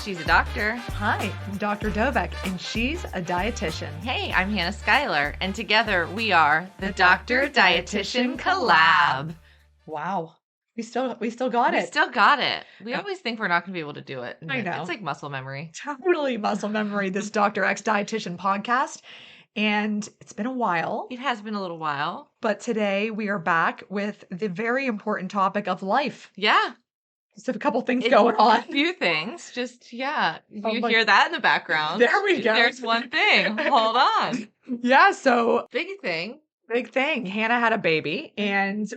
She's a doctor. Hi, I'm Dr. Dovec, and she's a dietitian. Hey, I'm Hannah Schuyler, and together we are the Doctor-Dietitian Collab. Wow. We still got We it. still got it. We Uh, always think we're not going to be able to do it. I know. It's like muscle memory. Totally muscle memory, this DoctorXDietitian podcast. And it's been a while, It has been a little while. but today we are back with the very important topic of life. Yeah. Just a couple things going on. A few things. Just, yeah. You like- hear that in the background. There we go. There's one thing. Hold on. Yeah, so Big thing. big thing. Hannah had a baby, and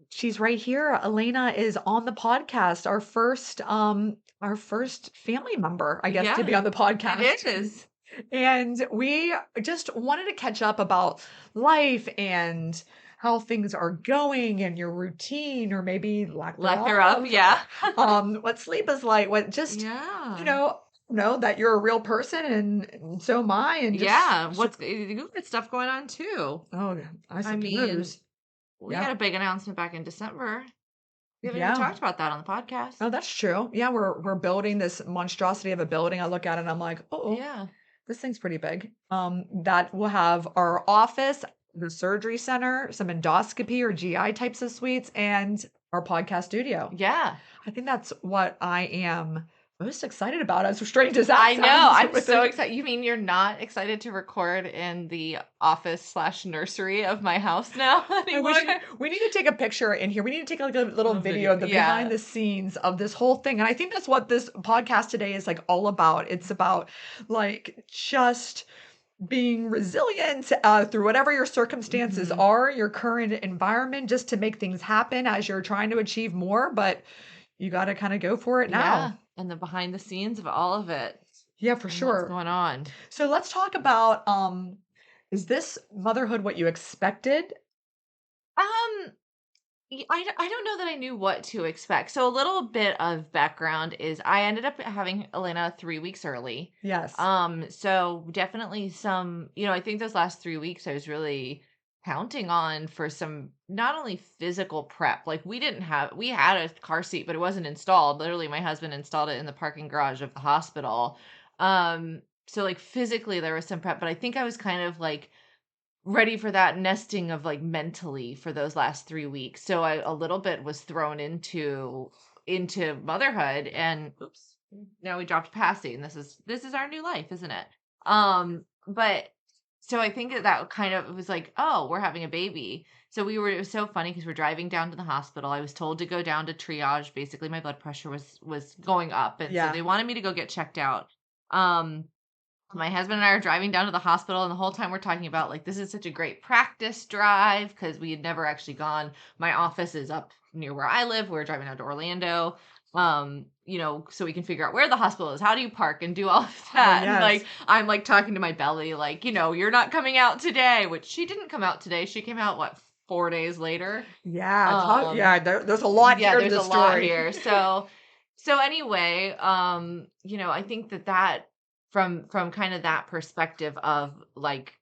she's right here. Elena is on the podcast, our first family member, I guess, to be Yeah, on the podcast. It is. And we just wanted to catch up about life and how things are going and your routine, or maybe lack Thereof, yeah. what sleep is like, what just Yeah. know that you're a real person, and so am I. And just, you got stuff going on too. oh, I mean, suppose. We Yeah. had a big announcement back in December. We haven't Yeah. even talked about that on the podcast. Oh, that's true. Yeah, we're building this monstrosity of a building. I look at it and I'm like, oh, Yeah. this thing's pretty big. That will have our office, the surgery center, some endoscopy or GI types of suites, and our podcast studio. Yeah. I think that's what I am most excited about, as strange as that I know. sounds. I'm with so the- excited. You mean you're not excited to record in the office/nursery of my house now anymore? We need to take a picture in here. We need to take like a little video of the Yeah. behind the scenes of this whole thing. And I think that's what this podcast today is like all about. It's about like just being resilient through whatever your circumstances are, your current environment, just to make things happen as you're trying to achieve more. But you got to kind of go for it now. Yeah. And the behind the scenes of all of it. Yeah, for and sure. What's going on? So let's talk about is this motherhood what you expected? I don't know that I knew what to expect. So a little bit of background is I ended up having Elena 3 weeks early. Yes. So definitely some, I think those last 3 weeks I was really counting on for some not only physical prep. Like we had a car seat, but it wasn't installed. Literally my husband installed it in the parking garage of the hospital. So like physically there was some prep, but I think I was kind of like ready for that nesting of like mentally for those last 3 weeks. So I a little bit was thrown into motherhood, and oops, now we dropped Passy, and this is our new life, isn't it? But so I think that kind of, it was like, oh, we're having a baby. So it was so funny because we're driving down to the hospital. I was told to go down to triage. Basically my blood pressure was going up, and so they wanted me to go get checked out. My husband and I are driving down to the hospital, and the whole time we're talking about like, this is such a great practice drive because we had never actually gone. My office is up near where I live. We're driving out to Orlando, so we can figure out where the hospital is. How do you park and do all of that? yes. And like, I'm like talking to my belly, like, you're not coming out today, which she didn't come out today. She came out, 4 days later? Yeah. There's a lot here. There's in a this lot story. here. So anyway, I think that from kind of that perspective of like,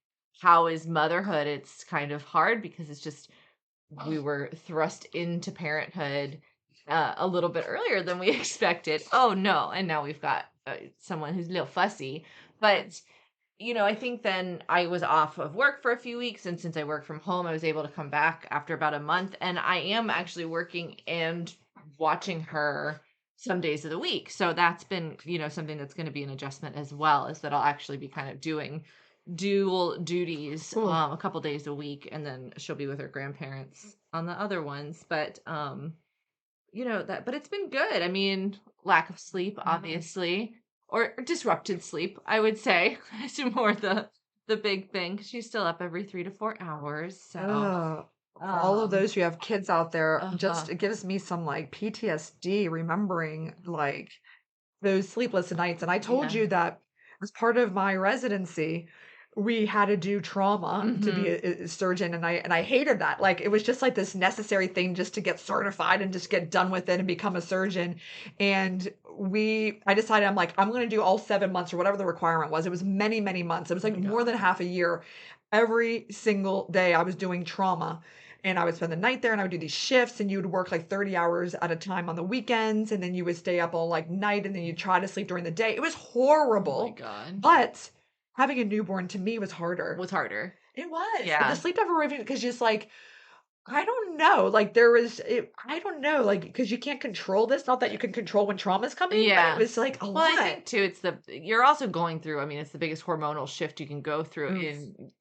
how is motherhood? It's kind of hard because it's just, we were thrust into parenthood a little bit earlier than we expected. Oh no. And now we've got someone who's a little fussy, but I think then I was off of work for a few weeks, and since I work from home, I was able to come back after about a month, and I am actually working and watching her some days of the week. So that's been, something that's going to be an adjustment as well, is that I'll actually be kind of doing dual duties a couple days a week, and then she'll be with her grandparents on the other ones. But but it's been good. I mean, lack of sleep, obviously, or disrupted sleep, I would say. It's more the big thing. She's still up every 3 to 4 hours. So all of those who have kids out there, uh-huh. it gives me some like PTSD remembering like those sleepless nights. And I told Yeah. you that as part of my residency, we had to do trauma to be a surgeon, and I hated that. Like it was just like this necessary thing just to get certified and just get done with it and become a surgeon. And I decided, I'm like, I'm going to do all 7 months or whatever the requirement was. It was many, many months. It was like more than half a year. Every single day I was doing trauma. and I would spend the night there and I would do these shifts and you would work like 30 hours at a time on the weekends and then you would stay up all like night and then you'd try to sleep during the day. It was Oh my horrible. god. But having a newborn to me was harder. Was harder. It was. The Yeah. sleep deprivation because just like I don't know. Like there was I don't know, like because you can't control this. Not that you can control when trauma's coming, but it Yeah. was like a Well, I lot. think too, you're also going through, I mean, it's the biggest hormonal shift you can go through Mm. in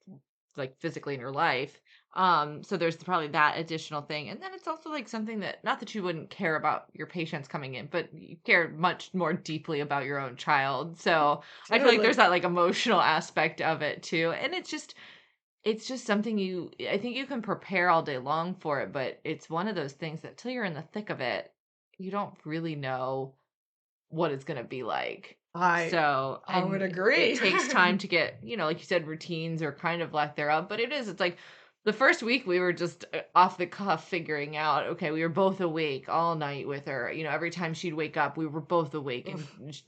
like physically in your life. So there's probably that additional thing. And then it's also like something that, not that you wouldn't care about your patients coming in, but you care much more deeply about your own child. So I feel like there's Totally. that like emotional aspect of it too. And it's just something I think you can prepare all day long for it, but it's one of those things that till you're in the thick of it, you don't really know what it's gonna be like. I So, I would and it agree. takes time to get, like you said, routines or kind of lack thereof, but it's like the first week we were just off the cuff figuring out, okay, we were both awake all night with her. Every time she'd wake up, we were both awake and Oof.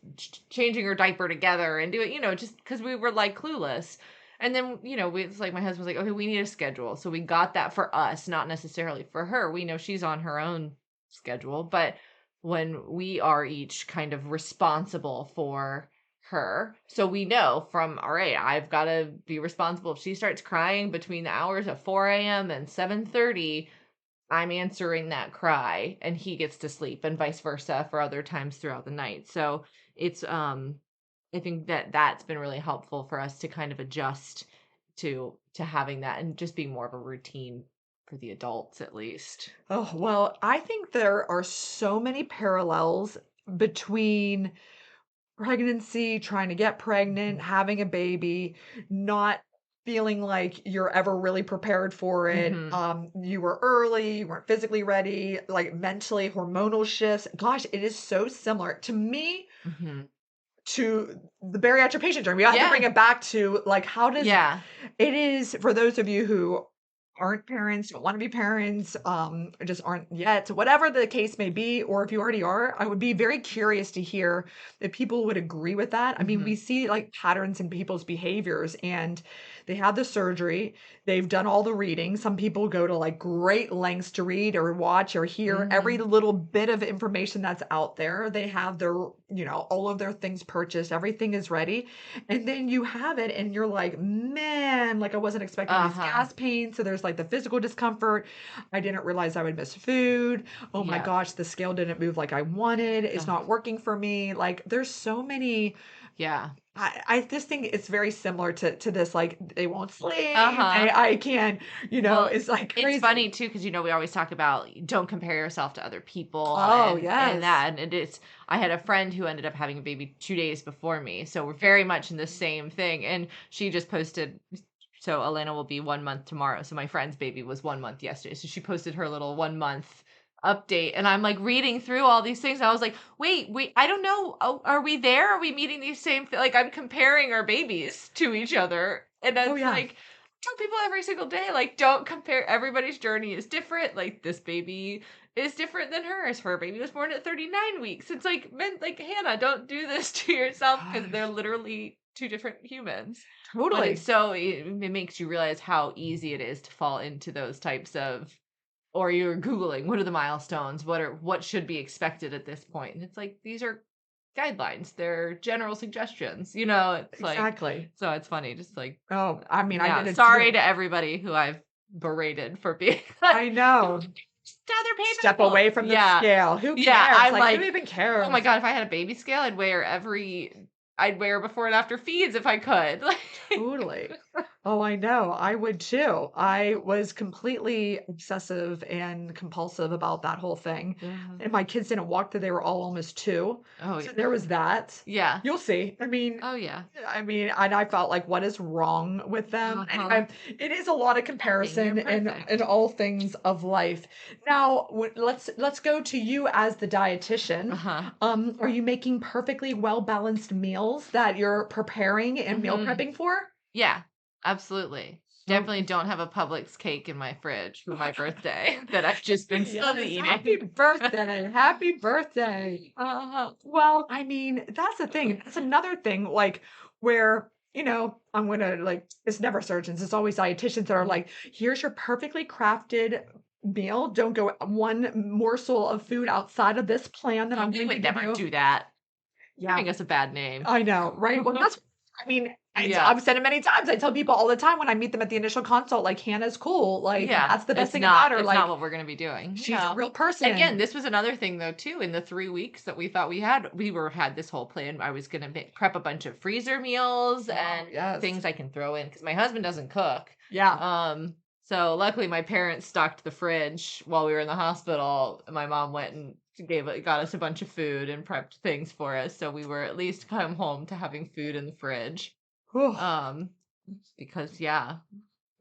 changing her diaper together and doing, just because we were like clueless. And then, it's like my husband was like, okay, we need a schedule. So we got that for us, not necessarily for her. We know she's on her own schedule, but when we are each kind of responsible for her. So we know from, all right, I've got to be responsible. If she starts crying between the hours of 4 a.m. and 7:30, I'm answering that cry and he gets to sleep and vice versa for other times throughout the night. So it's, I think that that's been really helpful for us to kind of adjust to having that and just being more of a routine for the adults at least. Oh, well, I think there are so many parallels between pregnancy, trying to get pregnant, Mhm. having a baby, not feeling like you're ever really prepared for it. Mhm. You were early, you weren't physically ready, like mentally, hormonal shifts. Gosh, it is so similar to me Mhm. to the bariatric patient journey. We have to Yeah. bring it back to like how does Yeah. it is for those of you who aren't parents, don't want to be parents, or just aren't yet, whatever the case may be, or if you already are, I would be very curious to hear if people would agree with that. I mean, we Mhm. see like patterns in people's behaviors and they had the surgery, they've done all the reading. Some people go to like great lengths to read or watch or hear every Mhm. little bit of information that's out there. They have their, all of their things purchased, everything is ready. And then you have it and you're like, man, like I wasn't expecting these Uh-huh. gas pains. So there's like the physical discomfort. I didn't realize I would miss food. Oh my Yeah. gosh, the scale didn't move like I wanted. It's Ugh. not working for me. Like there's so many. Yeah. I just think it's very similar to this. Like they won't sleep. Uh-huh. I can't, Well, it's like it's crazy. funny too because we always talk about don't compare yourself to other people Oh, and yes. that and I had a friend who ended up having a baby 2 days before me, so we're very much in the same thing. And she just posted. So Elena will be 1 month tomorrow. So my friend's baby was 1 month yesterday. So she posted her little 1 month update, and I'm like reading through all these things. I was like, wait, I don't know. Oh, are we there? Are we meeting these same? Like I'm comparing our babies to each other, and Oh, it's yeah. like tell people every single day, like, don't compare. Everybody's journey is different. Like, this baby is different than hers. Her baby was born at 39 weeks. It's like, men, like, Hannah, don't do this to yourself because they're Gosh, literally two different humans. But totally. it makes you realize how easy it is to fall into those types of, or you're Googling, what are the milestones? What should be expected at this point? And it's like, these are guidelines. They're general suggestions. It's like, Exactly. so it's funny, just like, Oh, I mean, I yeah, did it sorry too. to everybody who I've berated for being like, I "Don't know. to other Step people." away from the Yeah. scale. Who Yeah, cares? I'm Like, who like, even "Oh my cares? god, if I had a baby scale, I'd wear before and after feeds if I could." Like Totally. Oh, I know. I would too. I was completely obsessive and compulsive about that whole thing. Mhm. And my kids didn't walk till they were all almost 2. Oh, So yeah. there was that. Yeah. You'll see. I mean, Oh, yeah. and I felt like, what is wrong with them? Uh-huh. It is a lot of Nothing, you're comparison in perfect. all things of life. Now, let's go to you as the dietitian. Uh-huh. Are you making perfectly well balanced meals that you're preparing and meal Mhm. prepping for? Yeah, absolutely. So Definitely don't have a Publix cake in my fridge for my birthday that I've just been slowly yes, happy eating. birthday. Happy birthday. Well, I mean, that's the thing. That's another thing, like where I'm going to like, it's never surgeons. It's always dietitians that are like, here's your perfectly crafted meal. Don't go one morsel of food outside of this plan that I'm We going to would give never you. do that. Yeah, Giving us a bad name. I know, right? Well, Yeah. I've said it many times. I tell people all the time when I meet them at the initial consult, like, Hannah's cool. Like, Yeah. that's the best thing about her. It's not Like, what we're gonna be doing. she's a No. real Again, person. this was another thing though too. In the 3 weeks that we thought we had this whole plan. I was gonna prep a bunch of freezer meals Oh, and yes. things I can throw in because my husband doesn't cook. Yeah. So luckily my parents stocked the fridge while we were in the hospital. My mom went and got us a bunch of food and prepped things for us, so we were at least come home to having food in the fridge. Whew. Um, because yeah,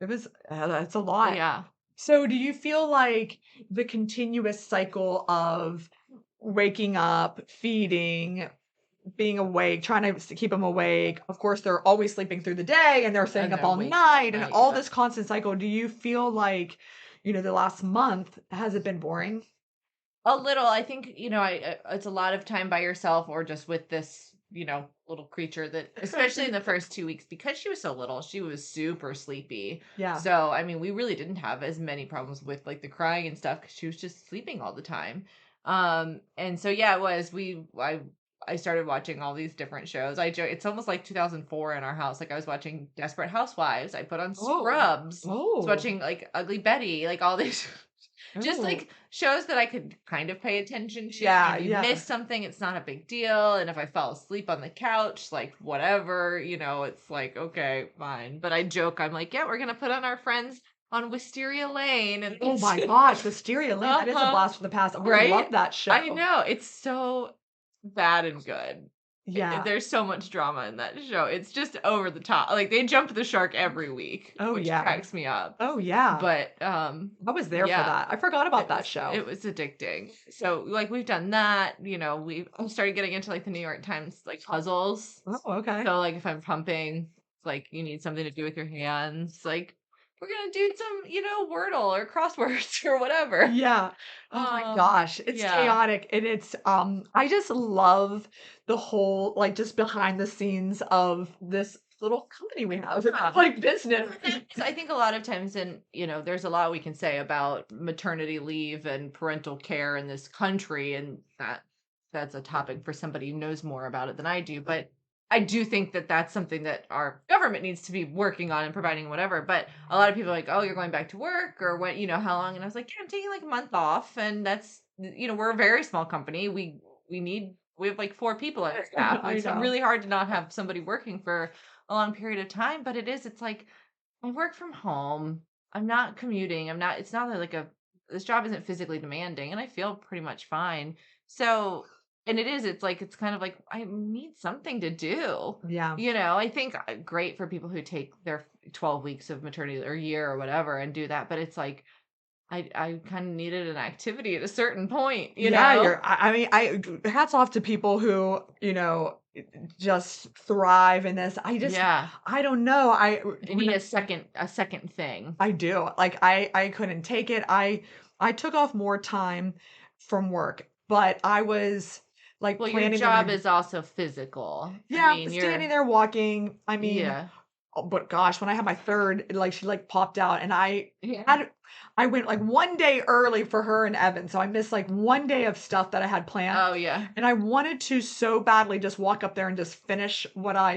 It was, that's a lot. yeah. So, do you feel like the continuous cycle of waking up, feeding, being awake, trying to keep them awake? Of course, they're always sleeping through the day and they're staying And up they're all waking all night and night, all yeah. this constant cycle. Do you feel like, the last month, has it been boring? A little, I think, it's a lot of time by yourself or just with this, little creature that, especially in the first 2 weeks, because she was so little, she was super sleepy. Yeah. So, I mean, we really didn't have as many problems with like the crying and stuff because she was just sleeping all the time. And so, yeah, I started watching all these different shows. It's almost like 2004 in our house. Like I was watching Desperate Housewives. I put on Oh. Scrubs. I was Oh. watching like Ugly Betty, like all these just Oh. like shows that I could kind of pay attention to. Yeah, And if you yeah. miss something, it's not a big deal. And if I fell asleep on the couch, like whatever, it's like, okay, fine. But I joke, I'm like, yeah, we're gonna put on our friends on Wisteria Lane. And Oh my gosh, Wisteria Lane, that is a Uh-huh. blast from the past. I Right? love that show. I know. It's so bad and good. Yeah. There's so much drama in that show. It's just over the top. Like they jump the shark every week, Oh, which yeah. cracks me up. Oh, yeah. But I was there for yeah, that. I forgot about it that was show. it was addicting. So like we've done that, we've started getting into like the New York Times like puzzles. Oh, okay. So like if I'm pumping, it's like you need something to do with your hands, like we're gonna do some, Wordle or crosswords or whatever. Yeah. Oh my gosh, it's yeah. chaotic and it's I just love the whole like just behind the scenes of this little company we have. Yeah. Like business. I think a lot of times there's a lot we can say about maternity leave and parental care in this country, and that's a topic for somebody who knows more about it than I do. But I do think that that's something that our government needs to be working on and providing whatever. But a lot of people are like, oh, you're going back to work or what, how long? And I was like, yeah, I'm taking like a month off. And that's, we're a very small company. We have like 4 people on staff. I It's know. really hard to not have somebody working for a long period of time, but it's like I work from home. I'm not commuting. It's not like this job isn't physically demanding and I feel pretty much fine. So, and it's kind of like I need something to do. Yeah. I think great for people who take their 12 weeks of maternity or year or whatever and do that, but it's like I kind of needed an activity at a certain point, Yeah, I mean, hats off to people who, just thrive in this. Yeah. I don't know. I need a second thing. I do. Like I couldn't take it. I took off more time from work, but I was like Well, your planning job is also physical. yeah, I mean, standing there walking. I mean, yeah. but gosh, when I had my third, like she like popped out and Yeah. I went like one day early for her and Evan. So I missed like one day of stuff that I had planned. Oh yeah. And I wanted to so badly just walk up there and just finish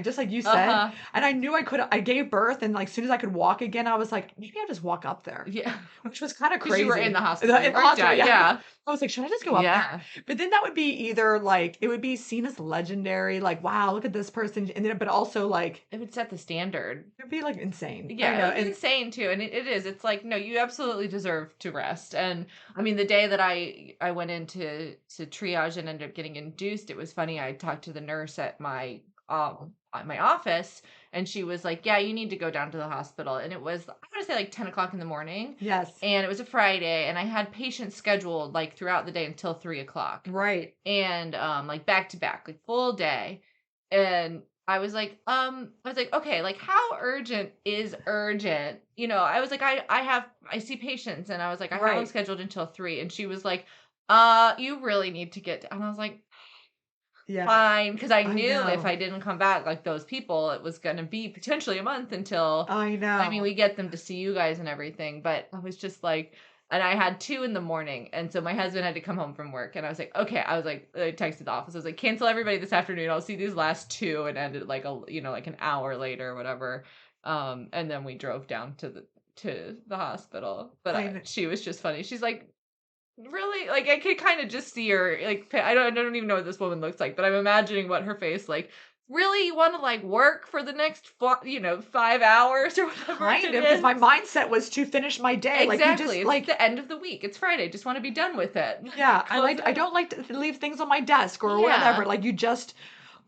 just like you said. Uh-huh. And I knew I gave birth and like as soon as I could walk again, I was like, maybe I'll just walk up there. Yeah. Which was kind of 'Cause crazy. you were in the hospital. In the hospital, Yeah. I was like, should I just go up there? Yeah. But then that would be either like it would be seen as legendary, like, wow, look at this person. And then but also like It would set the standard. it'd be like insane. Yeah, and insane too. And it is. It's like, no, you absolutely deserve to rest. And I mean, the day that I went into triage and ended up getting induced, it was funny. I talked to the nurse at my office, and she was like, "Yeah, you need to go down to the hospital." And it was, I want to say, like 10 o'clock in the morning. yes. And it was a Friday, and I had patients scheduled like throughout the day until 3 o'clock. Right. And like back to back, like full day. And I was like, okay, like how urgent is urgent? I was like, I see patients, and I was like, I have them Right. scheduled until 3. And she was like, you really need to get, and I was like, Yeah. fine. Because I I knew if know. I didn't come back, like those people, it was going to be potentially a month until, I I mean, know. we get them to see you guys and everything. But I was just like, and I had 2 in the morning. And so my husband had to come home from work. And I was like, okay. I was like, I texted the office. I was like, cancel everybody this afternoon. I'll see these last 2, and ended like like an hour later or whatever. And then we drove down to the hospital. But I know. she was just funny. She's like, really, like, I could kind of just see her, like, I don't even know what this woman looks like, but I'm imagining what her face, like, really, you want to like work for the next 5 hours or whatever Kind it of, because is. my mindset was to finish my day. Like, you Exactly. just It's like, the end of the week. It's Friday. Just want to be done with it. yeah, Close it I out. don't like to leave things on my desk or Yeah. whatever. Like, you just,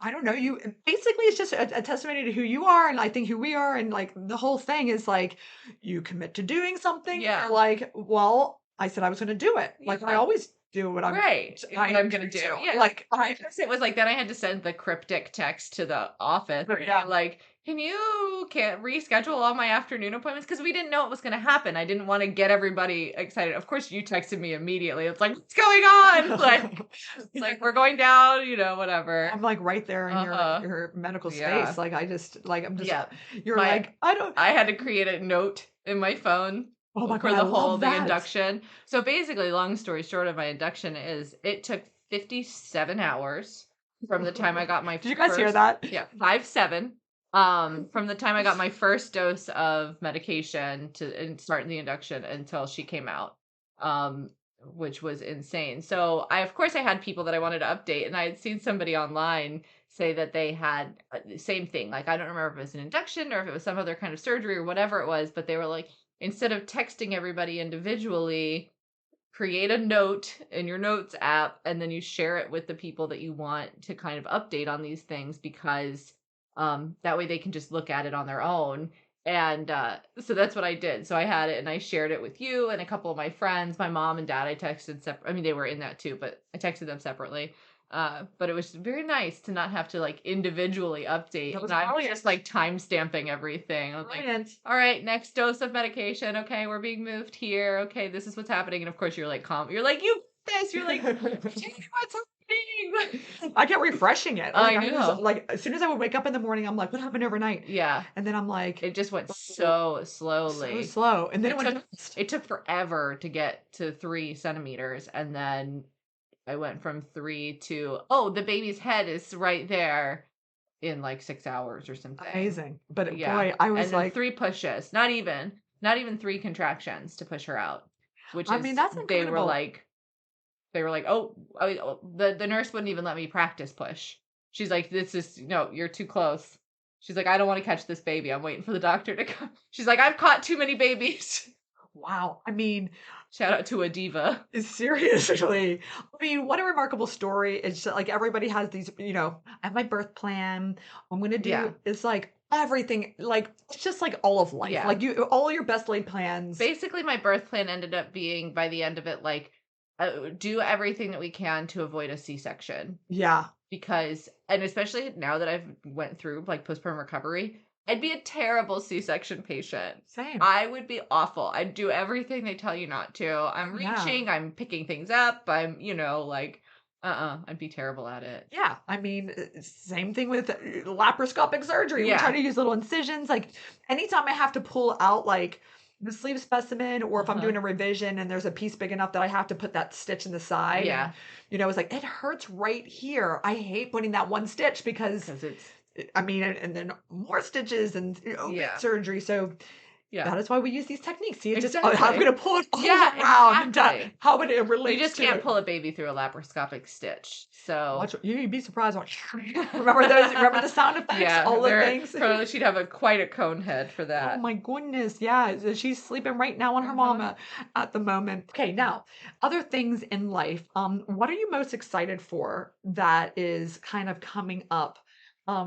I don't know, you basically it's just a testimony to who you are, and I think who we are, and like the whole thing is like you commit to doing something, and Yeah. you're like, well, I said I was gonna do it. Like I Yeah. always do what Right. What I I'm gonna do. do. Yeah. Like I guess it was like then I had to send the cryptic text to the office. yeah. Like, can't reschedule all my afternoon appointments? Because we didn't know it was gonna happen. I didn't want to get everybody excited. Of course, you texted me immediately. It's like, what's going on? Like, it's like we're going down, whatever. I'm like right there in Uh-huh. your medical Yeah. space. Like I just like I'm just Yeah. you're My like, I don't I had to create a note in my phone oh my God, for I the love that. induction. So basically, long story short of my induction is it took 57 hours from the time I got my Did you guys hear first, that? yeah, 5-7, from the time I got my first dose of medication and starting the induction until she came out. Which was insane. So of course I had people that I wanted to update, and I had seen somebody online say that they had the same thing. Like, I don't remember if it was an induction or if it was some other kind of surgery or whatever it was, but they were like, instead of texting everybody individually, create a note in your notes app, and then you share it with the people that you want to kind of update on these things, because that way they can just look at it on their own. And so that's what I did. So I had it and I shared it with you and a couple of my friends. My mom and dad I texted separate. I mean, they were in that too, but I texted them separately. But it was very nice to not have to like individually update. That was And I was brilliant. just like time stamping everything. I was like, Brilliant. all right, next dose of medication. Okay, we're being moved here. Okay, this is what's happening. And of course, you're like calm. You're like, you got this. You're like, tell me what's happening. I kept refreshing it. I Like I was know. like, as soon as I would wake up in the morning, I'm like, what happened overnight? Yeah, And then I'm like, it just went oh, so so slowly. slow. And then It it went took fast. it took forever to get to 3 centimeters, and then I went from 3 to, oh, the baby's head is right there in like 6 hours or something. Amazing. But Yeah, boy, I and was then like, 3 pushes, not even 3 contractions to push her out, which I is mean, that's they were incredible. like they were like, oh, the nurse wouldn't even let me practice push. She's like, this is, no, you're too close. She's like, I don't want to catch this baby. I'm waiting for the doctor to come. She's like, I've caught too many babies. Wow. I mean, Shout out to a diva. seriously. I mean, what a remarkable story. It's just, like everybody has these, I have my birth plan. I'm gonna Yeah. do it's like everything, like it's just like all of life. Yeah. Like all your best laid plans. Basically, my birth plan ended up being, by the end of it, like, do everything that we can to avoid a C-section. Yeah. Because, and especially now that I've went through like postpartum recovery, I'd be a terrible C-section patient. Same. I would be awful. I'd do everything they tell you not to. I'm Yeah. reaching, I'm picking things up, I'm, like, I'd be terrible at it. Yeah, I mean, same thing with laparoscopic surgery. We Yeah. try to use little incisions. Like anytime I have to pull out like the sleeve specimen, or if I'm doing a revision and there's a piece big enough that I have to put that stitch in the side. Yeah. And, it's like it hurts right here. I hate putting that one stitch because it's, I mean, and then more stitches and Yeah. surgery. So yeah. that is why we use these techniques. See, it's Exactly. just I'm going to pull it all Yeah, around exactly. and how it relates. You just to can't it. pull a baby through a laparoscopic stitch. So You'd be surprised. Remember those? Remember the sound effects? yeah, All the things. Probably she'd have quite a cone head for Oh that. my goodness. Yeah. She's sleeping right now on her mama at the moment. Okay. Now, other things in life. What are you most excited for that is kind of coming up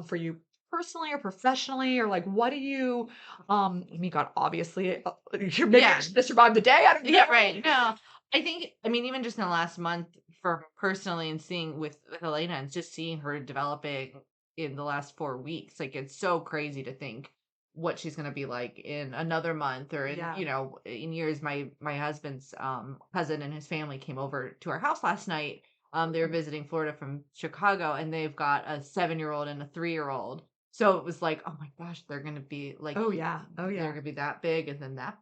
for you personally or professionally, or like what do you I mean, God, obviously you're maybe Yeah. to survive the day. I don't know. Yeah, right. No, I think, I mean, even just in the last month, for personally, and seeing with Elena and just seeing her developing in the last 4 weeks, like it's so crazy to think what she's going to be like in another month, or in, Yeah. in years. My husband's cousin and his family came over to our house last night. They were visiting Florida from Chicago, and they've got a 7-year-old and a 3-year-old. So it was like, oh my gosh, they're gonna be like, Oh yeah. Oh they're yeah. gonna be that big, and then that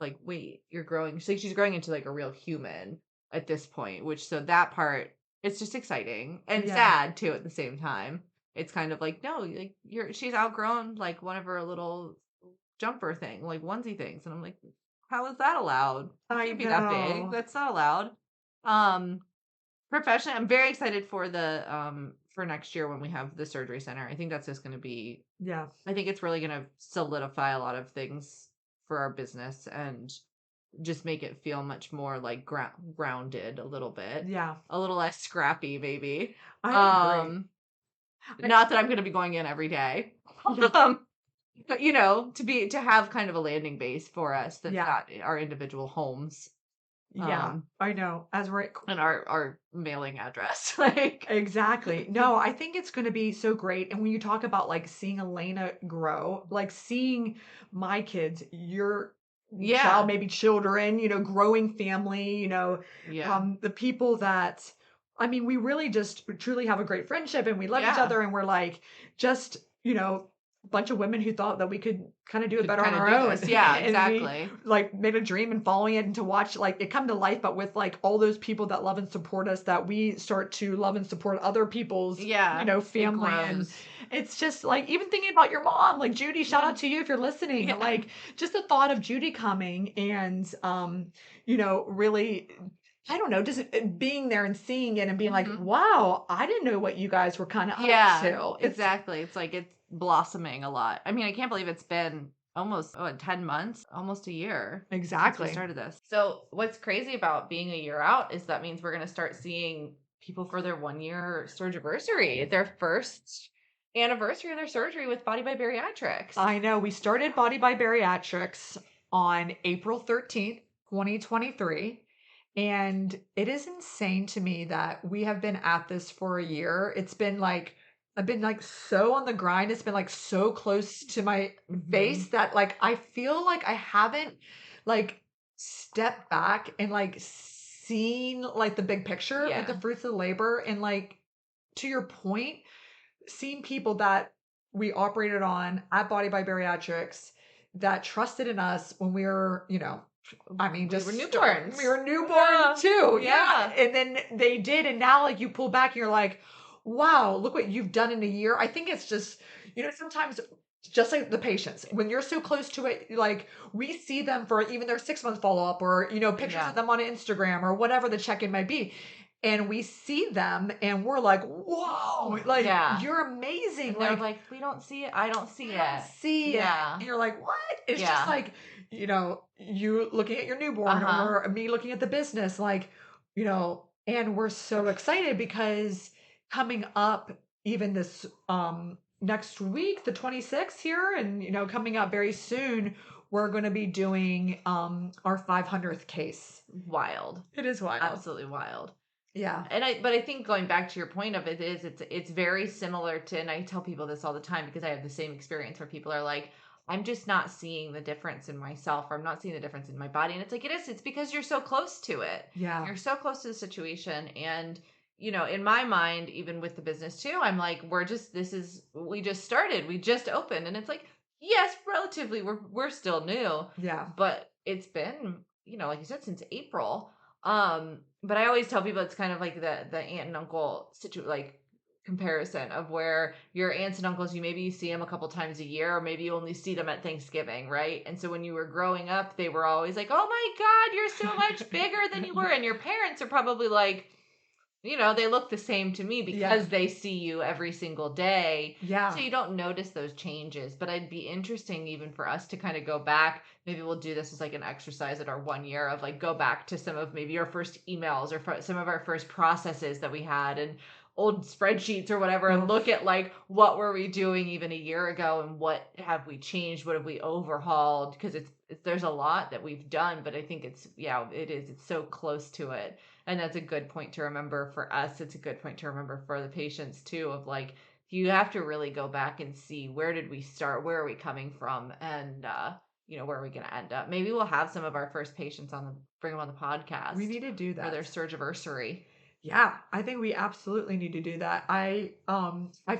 like, wait, you're growing. She's growing into like a real human at this point, which so that part, it's just exciting and Yeah. sad too at the same time. It's kind of like, no, like she's outgrown like one of her little jumper thing, like onesie things, and I'm like, how is that allowed? You I can't be that big. know. That's not allowed. Um, Professionally, I'm very excited for next year when we have the surgery center. I think that's just going to be. Yeah. I think it's really going to solidify a lot of things for our business and just make it feel much more like grounded a little bit, Yeah. a little less scrappy, maybe. I agree. Um, Not that I'm going to be going in every day. um, but to have kind of a landing base for us that's Yeah. not our individual homes, Yeah. I know. As we're and our mailing address. Like, exactly. No, I think it's going to be so great. And when you talk about like seeing Elena grow, like seeing my kids, your child, yeah, maybe children, growing family, yeah, the people that, I mean, we really just truly have a great friendship and we love each yeah. other and we're like, just, a bunch of women who thought that we could kind of do it Could better on kind of our do own. this. Yeah, And we exactly. like made a dream and following it and to watch like it come to life, but with like all those people that love and support us, that we start to love and support other people's, Yeah, it family. And grows. it's just like even thinking about your mom, like Judy, shout Yeah, out to you if you're listening. yeah, Like just the thought of Judy coming and really I don't know, just being there and seeing it and being like, hmm wow, I didn't know what you guys were kind of up yeah, to. It's exactly. It's like it's blossoming a lot. I mean, I can't believe it's been almost 10 months, almost a year since we exactly. started this. So, what's crazy about being a year out is that means we're going to start seeing people for their 1-year surgery, their first anniversary of their surgery with Body by Bariatrics. I know we started Body by Bariatrics on April 13th, 2023. And it is insane to me that we have been at this for a year. It's been like, I've been like so on the grind. It's been like so close to my face Mhm. that like I feel like I haven't like stepped back and like seen like the big picture, like the Yeah. fruits of the labor. And like to your point, seeing people that we operated on at Body by Bariatrics that trusted in us when we were, I mean, We were just newborns. we were newborn Yeah. too. Yeah. Yeah. And then they did. And now, like, you pull back and you're like, wow, look what you've done in a year. I think it's just, sometimes just like the patients, when you're so close to it, like we see them for even their 6 month follow up or, pictures Yeah. of them on Instagram or whatever the check in might be. And we see them and we're like, whoa, like Yeah. you're amazing. And they're Like, like, we don't see it. I don't see I don't it. see it. Yeah. And you're like, what? It's just Yeah. like, you looking at your newborn Uh-huh. or me looking at the business, like, and we're so excited because coming up even this next week, the 26th here, and coming up very soon, we're going to be doing our 500th case. Wild. It is wild. Absolutely wild. Yeah. But I think going back to your point of it's very similar to, and I tell people this all the time because I have the same experience where people are like, I'm just not seeing the difference in myself, or I'm not seeing the difference in my body. And it's like, it's because you're so close to it. Yeah. You're so close to the situation. And, in my mind, even with the business too, I'm like, we just started, we just opened. And it's like, yes, relatively, we're still new. Yeah. But it's been, like you said, since April. But I always tell people it's kind of like the aunt and uncle comparison of where your aunts and uncles, you see them a couple times a year, or maybe you only see them at Thanksgiving, right? And so when you were growing up, they were always like, "Oh my God, you're so much bigger than you were," and your parents are probably like, they look the same to me because they see you every single day. Yeah. So you don't notice those changes. But it'd be interesting even for us to kind of go back. Maybe we'll do this as like an exercise at our 1 year of like go back to some of maybe our first emails or some of our first processes that we had and old spreadsheets or whatever, and look at like what were we doing even a year ago and what have we changed, what have we overhauled, because there's a lot that we've done, but I think it's so close to it. And that's a good point to remember for us. It's a good point to remember for the patients too, of like, you have to really go back and see, where did we start? Where are we coming from? And, where are we going to end up? Maybe we'll have some of our first patients bring them on the podcast. We need to do for that. their surgiversary. Yeah, I think we absolutely need to do that. I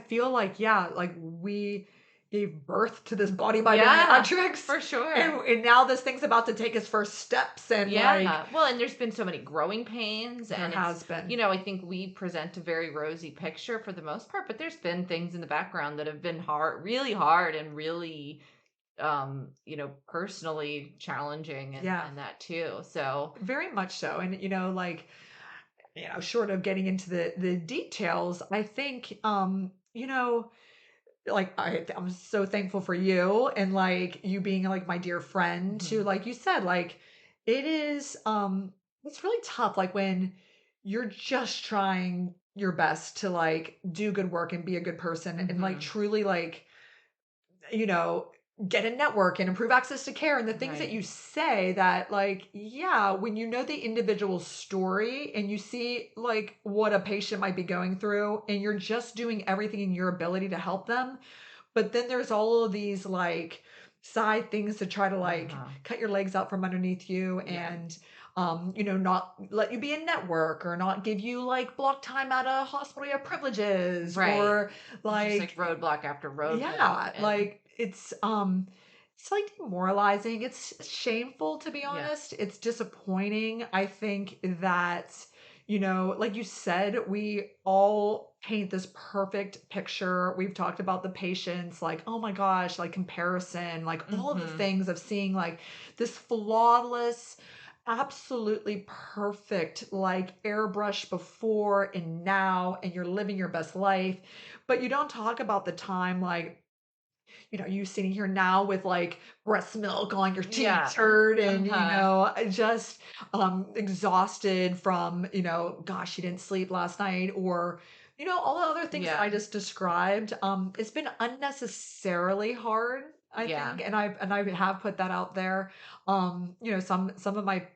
feel like, yeah, like we gave birth to this body by Yeah, bariatrics, for sure. and now this thing's about to take its first steps, and like Yeah. Well, and there's been so many growing pains, there and it's, has been. I think we present a very rosy picture for the most part, but there's been things in the background that have been hard and really personally challenging, Yeah, and that too. So, very much so. And like short of getting into the details, I think like I'm so thankful for you and like you being like my dear friend too. mhm, Like you said, like it is it's really tough like when you're just trying your best to like do good work and be a good person and like mhm, truly like you know, get a network and improve access to care and the things that right. you say that like yeah, when you know the individual story and you see like what a patient might be going through and you're just doing everything in your ability to help them, but then there's all of these like side things to try to like Uh-huh. cut your legs out from underneath you Yeah. and not let you be in network or not give you like block time at a hospital you have privileges Right. or Just like like roadblock after roadblock, yeah, and like it's like demoralizing. It's shameful to be yeah. honest. It's disappointing. I think that like you said, we all paint this perfect picture. We've talked about the patients like, oh my gosh, like comparison, like all of the Mhm. things of seeing like this flawless absolutely perfect like airbrush before and now and you're living your best life but you don't talk about the time like, you sitting here now with like breast milk on your Yeah. t-shirt and, Uh-huh. just exhausted from, gosh, you didn't sleep last night or, all the other things that Yeah. I just described. It's been unnecessarily hard, I Yeah. think. And I have put that out there. Some of my,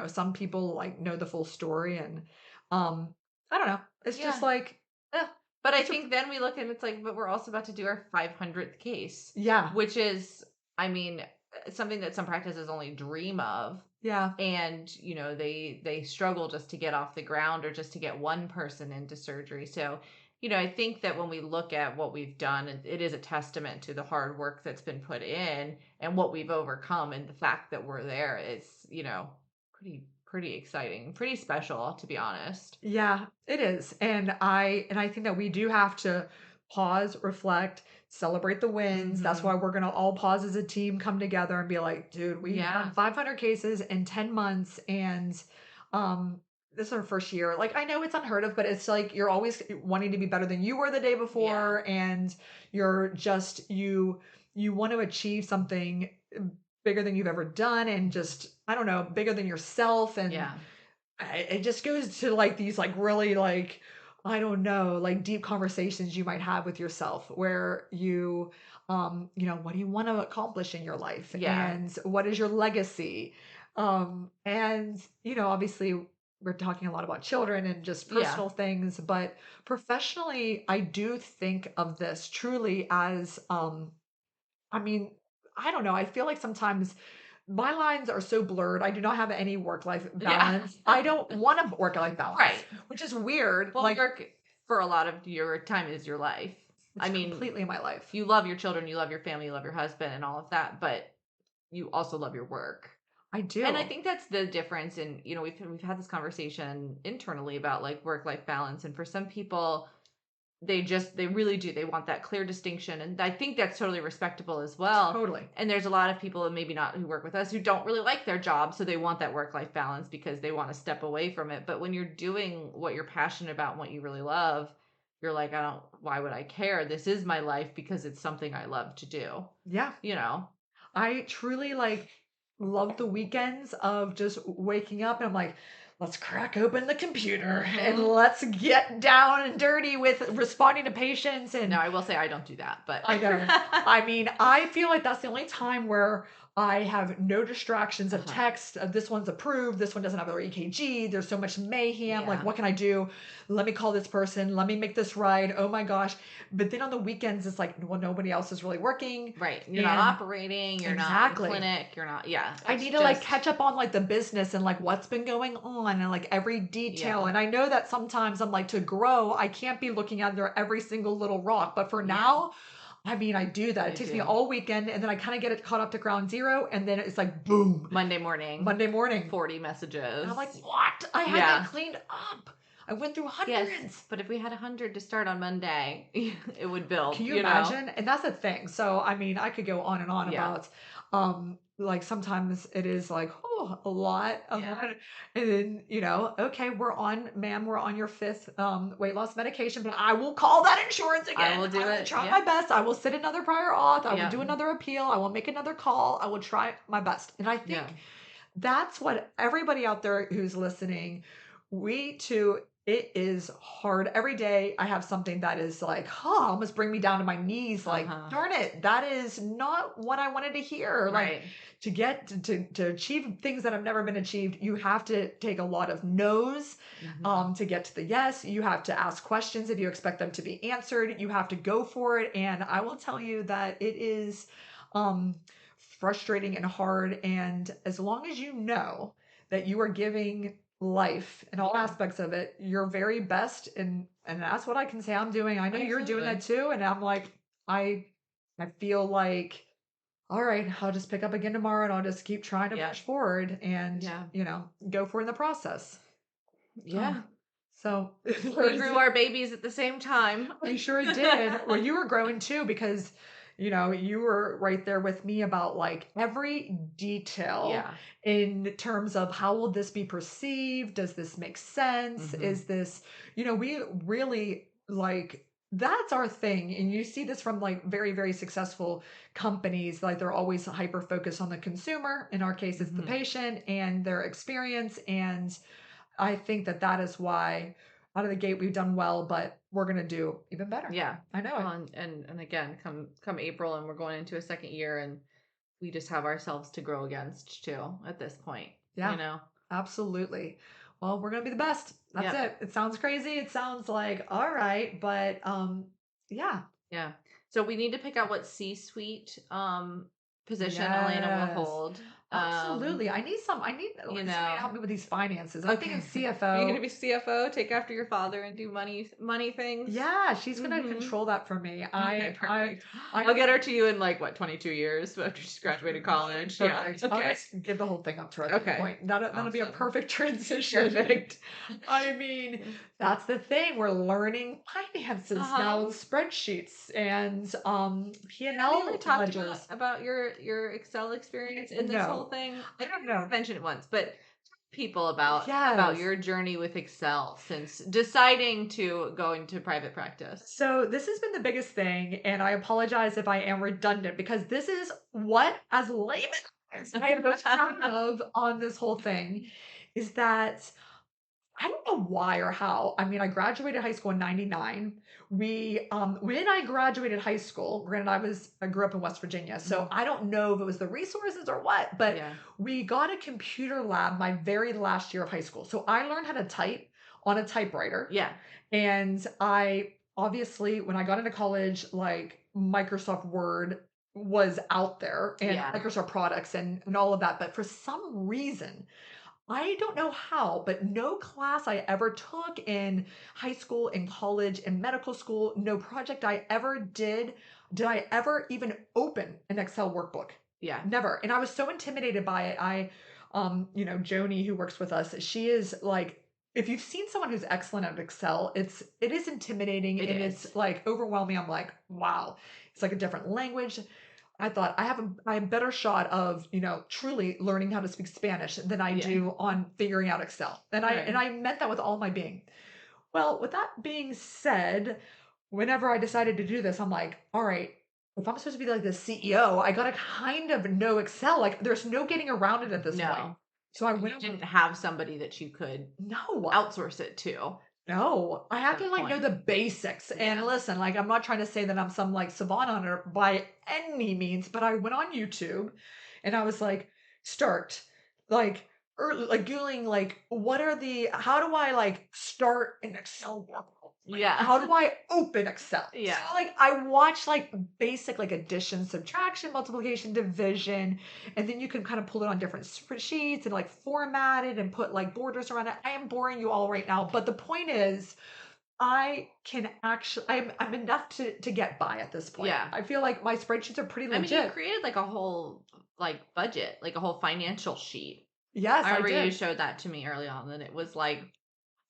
some people like know the full story and um I don't know. It's just Yeah. like, eh, But I it's a think then we look and it's like, but we're also about to do our 500th case, yeah. which is, I mean, something that some practices only dream of. Yeah. And, they struggle just to get off the ground or just to get one person into surgery. So, I think that when we look at what we've done, it is a testament to the hard work that's been put in and what we've overcome. And the fact that we're there is, pretty exciting, pretty special, to be honest. Yeah, it is. And I think that we do have to pause, reflect, celebrate the wins. That's Hmm. why we're gonna all pause as a team, come together and be like, dude, we've done Yeah. 500 cases in 10 months and um this is our first year. Like I know it's unheard of, but it's like you're always wanting to be better than you were the day Yeah. before and you're just you want to achieve something bigger than you've ever done and just I don't know, bigger than yourself and Yeah. it just goes to like these like really like I don't know like deep conversations you might have with yourself where what do you want to accomplish in your life Yeah. and what is your legacy and obviously we're talking a lot about children and just Yeah. personal things but professionally I do think of this truly as I mean I don't know I feel like sometimes my lines are so blurred. I do not have any work-life Yeah. balance. I don't want a work-life balance, Right. which is weird. Well, Like, work for a lot of your time is your life. I it's mean, completely my life. you love your children, you love your family, you love your husband and all of that, but you also love your work. I And I do. think that's the difference in, we've had this conversation internally about like work-life balance, and for some people they really do. They want that clear distinction. And I think that's totally respectable as well. Totally. And there's a lot of people, and maybe not who work with us, who don't really like their job. So they want that work life balance because they want to step away from it. But when you're doing what you're passionate about and what you really love, you're like, why would I care? This is my life because it's something I love to do, Yeah. you know? I truly like love the weekends of just waking up and I'm like, let's crack open the computer and Hmm. let's get down and dirty with responding to patients and Now, I will say I don't do that, but I know. I mean, I feel like that's the only time where I have no distractions of text. This one's approved. This one doesn't have their EKG. There's so much mayhem. Like, Yeah. what can I do? Let me call this person. Let me make this right. Oh my gosh. But then on the weekends, it's like, well, nobody else is really working. Right. You're not And operating. You're not in exactly. clinic. You're not. Yeah. I It's need to like just, catch up on like the business and like what's been going on and like every detail. Yeah. And I know that sometimes I'm like, to grow, I can't be looking under every single little rock. But for now, I mean, I do that. It takes me all weekend, and then I kind of get it caught up to ground zero, and then it's like boom. Monday morning. 40 messages. And I'm like, what? I had that cleaned up. I went through hundreds. Yes, but if we had 100 to start on Monday, it would build. Can you imagine? And that's the thing. So I mean, I could go on and on about like sometimes it is like, oh, a lot of that. And then, you know, okay, we're on your fifth weight loss medication, but I will call that insurance again. I will do it. Try my best. I will sit another prior auth. I will Yeah. do another appeal. I will make another call. I will try my best. And I think that's what everybody out there who's listening, it is hard. Every day I have something that is like, almost bring me down to my knees. Like, darn it, that is not what I wanted to hear. Like, to get to achieve things that have never been achieved, you have to take a lot of no's to get to the yes. You have to ask questions if you expect them to be answered. You have to go for it. And I will tell you that it is frustrating and hard. And as long as you know that you are giving life and all aspects of it your very best, and that's what I can say I'm doing. I know you're doing that too, and I'm like, I feel like, all right, I'll just pick up again tomorrow and I'll just keep trying to push forward and you know, go for it in the process. So we grew our babies at the same time. We sure did. Well, you were growing too, because you know, you were right there with me about like every detail in terms of how will this be perceived? Does this make sense? Is this, you know, we really like, that's our thing. And you see this from like very, very successful companies. Like they're always hyper focused on the consumer. In our case, it's the patient and their experience. And I think that is why out of the gate we've done well, but we're gonna do even better. Yeah, I know it. And again, come April, and we're going into a second year, and we just have ourselves to grow against too at this point. Yeah, you know, absolutely. Well, we're gonna be the best. That's it. It sounds crazy. It sounds like all right, but yeah. So we need to pick out what C-suite position Elena will hold. Absolutely. I need somebody to help me with these finances. I'm thinking CFO. You're going to be CFO, take after your father and do money things. Yeah, she's going to control that for me. I'll get her to you in like, what, 22 years after she's graduated college. Yeah. Okay. I'll give the whole thing up to her at that point. That'll be a perfect transition. Perfect. I mean, that's the thing. We're learning finances now, spreadsheets and P&L ledgers. About your Excel experience in this whole thing? I don't know. I mentioned it once, but people about your journey with Excel since deciding to go into private practice. So this has been the biggest thing, and I apologize if I am redundant, because this is what, as layman, I am most proud of on this whole thing, is that I don't know why or how. I mean, I graduated high school in 99. When I graduated high school, granted I grew up in West Virginia, so I don't know if it was the resources or what, but we got a computer lab my very last year of high school. So I learned how to type on a typewriter. Yeah. And I obviously, when I got into college, like Microsoft Word was out there and Microsoft products and all of that. But for some reason, I don't know how, but no class I ever took in high school, in college, in medical school, no project I ever did I ever even open an Excel workbook. Yeah. Never. And I was so intimidated by it. You know, Joni, who works with us, she is like, if you've seen someone who's excellent at Excel, it is intimidating and it's like overwhelming. I'm like, wow, it's like a different language. I thought I have a better shot of, you know, truly learning how to speak Spanish than I do on figuring out Excel. And I meant that with all my being. Well, with that being said, whenever I decided to do this, I'm like, all right, if I'm supposed to be like the CEO, I got to kind of know Excel. Like there's no getting around it at this point. So I went. You didn't have somebody that you could outsource it to. No, I have to like know the basics. And listen, like I'm not trying to say that I'm some like savant on it by any means, but I went on YouTube And I was like, start. Like, or like Googling, like, how do I like start an Excel workbook? Like, Yeah. how do I open Excel? Yeah. So like I watch like basic like addition, subtraction, multiplication, division, and then you can kind of pull it on different spreadsheets and like format it and put like borders around it. I am boring you all right now, but the point is I can actually I'm enough to get by at this point. Yeah. I feel like my spreadsheets are pretty I mean, legit. you created like a whole like budget, like a whole financial sheet. Yes, I I remember you did. showed that to me early on, and it was like,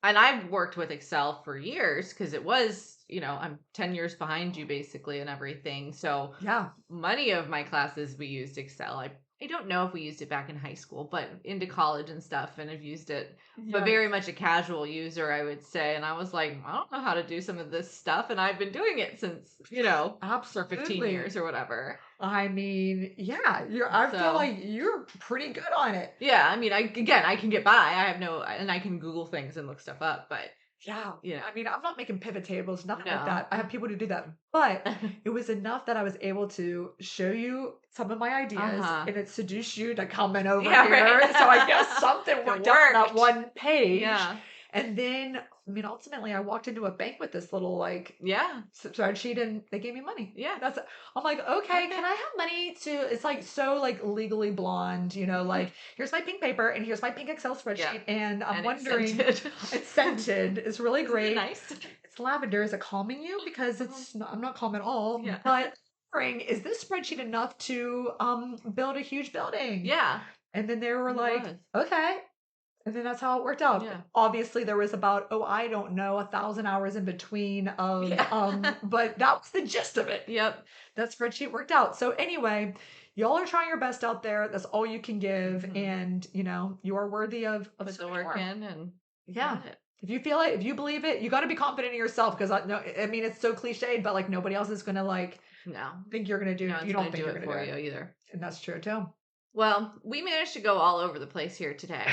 and I've worked with Excel for years because it was, I'm 10 years behind you basically and everything. So Yeah. many of my classes we used Excel. I don't know if we used it back in high school, but into college and stuff, and I've used it, but Yes. very much a casual user, I would say. And I was like, I don't know how to do some of this stuff, and I've been doing it since, for 15 Absolutely. years or whatever. I mean, yeah, I feel So- like you're pretty good on it. Yeah, I mean, I can get by. And I can Google things and look stuff up, but Yeah. Yeah. I mean, I'm not making pivot tables, nothing like No. that. I have people to do that. But it was enough that I was able to show you some of my ideas Uh-huh. and it seduced you to come in over Yeah, here. right. So I guess something worked out on that worked. one page. yeah, And then, I mean, ultimately, I walked into a bank with this little like yeah, spreadsheet and they gave me money. yeah. I'm like, okay, can I have money to, it's like so like legally blonde, like here's my pink paper and here's my pink Excel spreadsheet. And I'm And wondering, it's it's scented. It's really Isn't it great. nice. It's lavender. Is it calming you? Because I'm not calm at all. Yeah. But is this spreadsheet enough to build a huge building? Yeah. And then they were It like, was. okay. And then that's how it worked out. Yeah. Obviously, there was about, I don't know, 1,000 hours in between of, Yeah. but that was the gist of it. Yep. That spreadsheet worked out. So anyway, y'all are trying your best out there. That's all you can give. Mhm. And, you are worthy of Put the so much work more. in and Yeah. got it. If you feel it, if you believe it, you got to be confident in yourself because I mean, it's so cliched, but like nobody else is going to like No. think you're going to do No it. one's You don't gonna think do you're it going to for do it. you either. And that's true too. Well, we managed to go all over the place here today.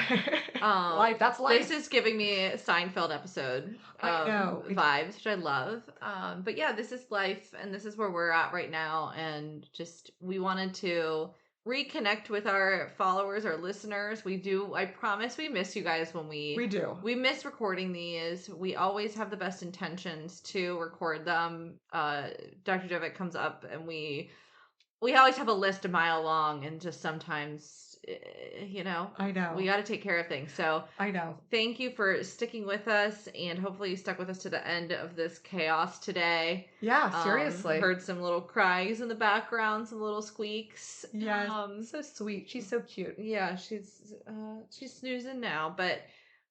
Life, that's life. This is giving me a Seinfeld episode I know. vibes, which I love. But yeah, this is life, and this is where we're at right now. And just we wanted to reconnect with our followers, our listeners. I promise we miss you guys when We do. we miss recording these. We always have the best intentions to record them. Dr. Dovec comes up and we always have a list a mile long, and just sometimes, I know. we got to take care of things. So I know. thank you for sticking with us, and hopefully you stuck with us to the end of this chaos today. Yeah, seriously. Heard some little cries in the background, some little squeaks. Yes. So sweet. She's so cute. Yeah, she's snoozing now, but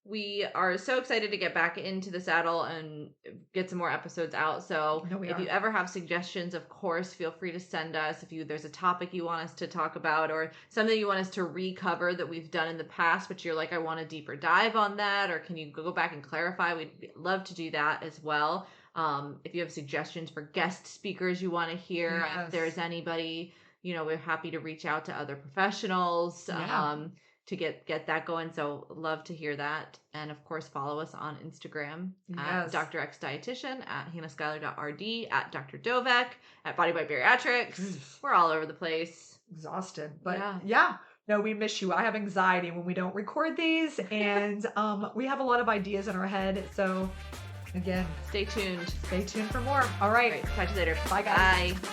we are so excited to get back into the saddle and get some more episodes out. So No, we if are. you ever have suggestions, of course, feel free to send us. If there's a topic you want us to talk about or something you want us to recover that we've done in the past, but you're like, I want a deeper dive on that, or can you go back and clarify? We'd love to do that as well. If you have suggestions for guest speakers you want to hear, Yes. if there's anybody, we're happy to reach out to other professionals. Yeah. To get that going. So love to hear that. And of course, follow us on Instagram at Yes. DoctorXDietitian, at hannahskylar.rd, at Dr. Dovec, at BodyByBariatrics. We're all over the place. Exhausted. But Yeah. yeah. No, we miss you. I have anxiety when we don't record these. And we have a lot of ideas in our head. So again, Stay tuned. stay tuned for more. All right. All right, talk to you later. Bye, guys. Bye.